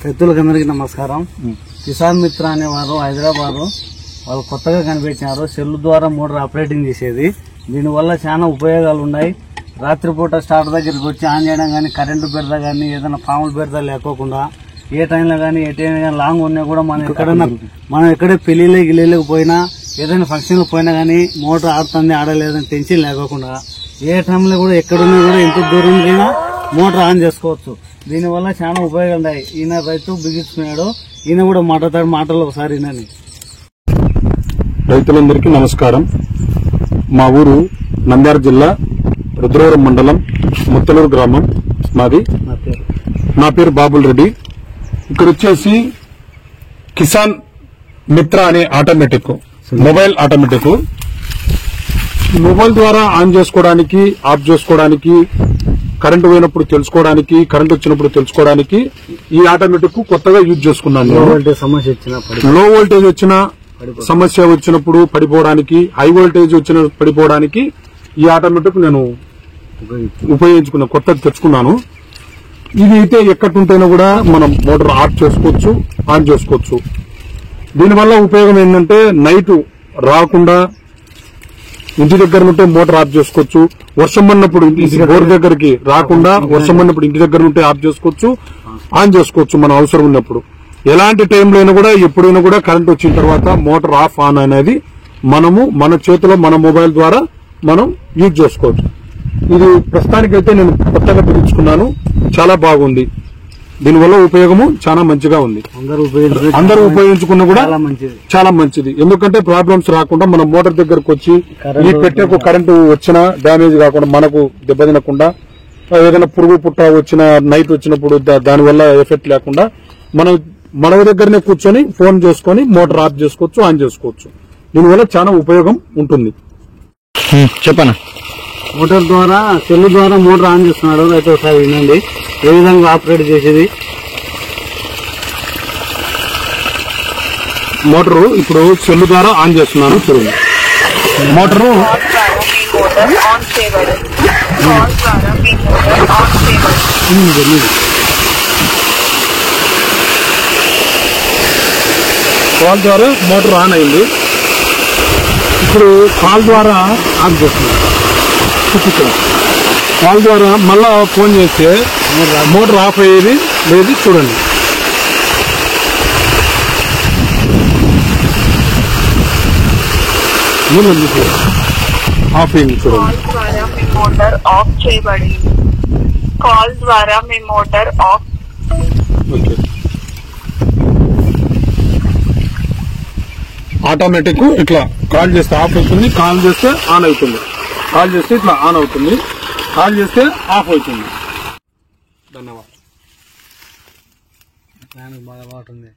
రైతులందరికీ నమస్కారం. కిసాన్ మిత్ర అనేవారు హైదరాబాద్ వాళ్ళు కొత్తగా కనిపెట్టినారు. సెల్ ద్వారా మోటార్ ఆపరేటింగ్ చేసేది. దీనివల్ల చాలా ఉపయోగాలు ఉన్నాయి. రాత్రిపూట స్టార్ట్ దగ్గరికి వచ్చి ఆన్ చేయడం కానీ, కరెంటు బెరద కానీ, ఏదైనా పాముల బెరద లేకోకుండా ఏ టైంలో కానీ ఏ టైం కానీ లాంగ్ ఉన్నా కూడా మనం ఎక్కడే పెళ్లిళ్ళకి గిళ్ళకి పోయినా, ఏదైనా ఫంక్షన్లకు పోయినా కానీ మోటార్ ఆడుతుంది ఆడలేదని టెన్షన్ లేకోకుండా ఏ టైంలో కూడా ఎక్కడున్నా కూడా ఎంత దూరం అయినా మోటార్ ఆన్ చేసుకోవచ్చు. దీనివల్ల చాలా ఉపయోగాలు ఉన్నాయి. ఈయన రైతు బిగించుకున్నాడు. ఈయన కూడా మాట్లాడతాడు. మాటలు ఒకసారి ఈయనని. రైతులందరికీ నమస్కారం. మా ఊరు నంద్యాల జిల్లా రుద్రవరం మండలం ముత్తలూరు గ్రామం మాది. నా పేరు బాబుల్ రెడ్డి. ఇక్కడ వచ్చేసి కిసాన్ మిత్ర అనే ఆటోమేటిక్ మొబైల్ ఆటోమేటిక్. మొబైల్ ద్వారా ఆన్ చేసుకోవడానికి, ఆఫ్ చేసుకోవడానికి, కరెంటు పోయినప్పుడు తెలుసుకోవడానికి, కరెంట్ వచ్చినప్పుడు తెలుసుకోవడానికి ఈ ఆటోమేటిక్ కొత్తగా యూజ్ చేసుకున్నాను. లో వోల్టేజ్ వచ్చిన సమస్య వచ్చినప్పుడు పడిపోవడానికి, హై వోల్టేజ్ వచ్చిన పడిపోవడానికి ఈ ఆటోమేటిక్ నేను ఉపయోగించుకున్నా, కొత్తగా తెచ్చుకున్నాను. ఇది అయితే ఎక్కడుంటైనా కూడా మనం మోటార్ ఆఫ్ చేసుకోవచ్చు, ఆన్ చేసుకోవచ్చు. దీనివల్ల ఉపయోగం ఏంటంటే నైట్ రాకుండా ఇంటి దగ్గర ఉంటే మోటార్ ఆఫ్ చేసుకోవచ్చు. వర్షం పడినప్పుడు బోర్ దగ్గరికి రాకుండా వర్షం పడినప్పుడు ఇంటి దగ్గర ఉంటే ఆఫ్ చేసుకోవచ్చు, ఆన్ చేసుకోవచ్చు మనం అవసరం ఉన్నప్పుడు. ఎలాంటి టైంలో అయినా కూడా ఎప్పుడైనా కూడా కరెంట్ వచ్చిన తర్వాత మోటార్ ఆఫ్ ఆన్ అనేది మనము మన చేతిలో మన మొబైల్ ద్వారా మనం యూజ్ చేసుకోవచ్చు. ఇది ప్రస్తుతానికైతే నేను కొత్తగా పిలుచుకున్నాను. చాలా బాగుంది. దీనివల్ల ఉపయోగము చాలా మంచిగా ఉంది. అందరూ ఉపయోగించుకున్నా కూడా చాలా మంచిది. ఎందుకంటే ప్రాబ్లమ్స్ రాకుండా మనం మోటార్ దగ్గరకు వచ్చి ఈ పెట్టెకు కరెంటు వచ్చినా డ్యామేజ్ కాకుండా, మనకు దెబ్బతినకుండా, ఏదైనా పురుగు పుట్ట వచ్చిన నైట్ వచ్చినప్పుడు దానివల్ల ఎఫెక్ట్ లేకుండా మనం మన దగ్గరనే కూర్చొని ఫోన్ చేసుకుని మోటార్ ఆఫ్ చేసుకోవచ్చు, ఆన్ చేసుకోవచ్చు. దీనివల్ల చాలా ఉపయోగం ఉంటుంది. చెప్పనా? మోటార్ ద్వారా సెల్ ద్వారా మోటార్ ఆన్ చేస్తున్నాడు. అయితే ఒకసారి వినండి ఏ విధంగా ఆపరేట్ చేసేది. మోటారు ఇప్పుడు సెల్ ద్వారా ఆన్ చేస్తున్నాను. చూడండి, మోటారు కాల్ ద్వారా మోటార్ ఆన్ అయింది. ఇప్పుడు కాల్ ద్వారా ఆన్ చేస్తున్నాను. కాల్ ద్వారా మళ్ళా ఫోన్ చేస్తే మోటార్ ఆఫ్ అయ్యేది లేదు. చూడండి, ఆఫ్ అయింది. చూడండి, మోటార్ ఆఫ్ చేయబడింది. కాల్ ద్వారా మీ మోటార్ ఆఫ్. ఓకే, ఆటోమేటిక్ ఇట్లా కాల్ చేస్తే ఆఫ్ అవుతుంది, కాల్ చేస్తే ఆన్ అవుతుంది, కాల్ చేస్తే ఇట్లా ఆన్ అవుతుంది, కాల్ చేస్తే ఆఫ్ అవుతుంది. ధన్యవాదాలు. బాగా బాగుంటుంది.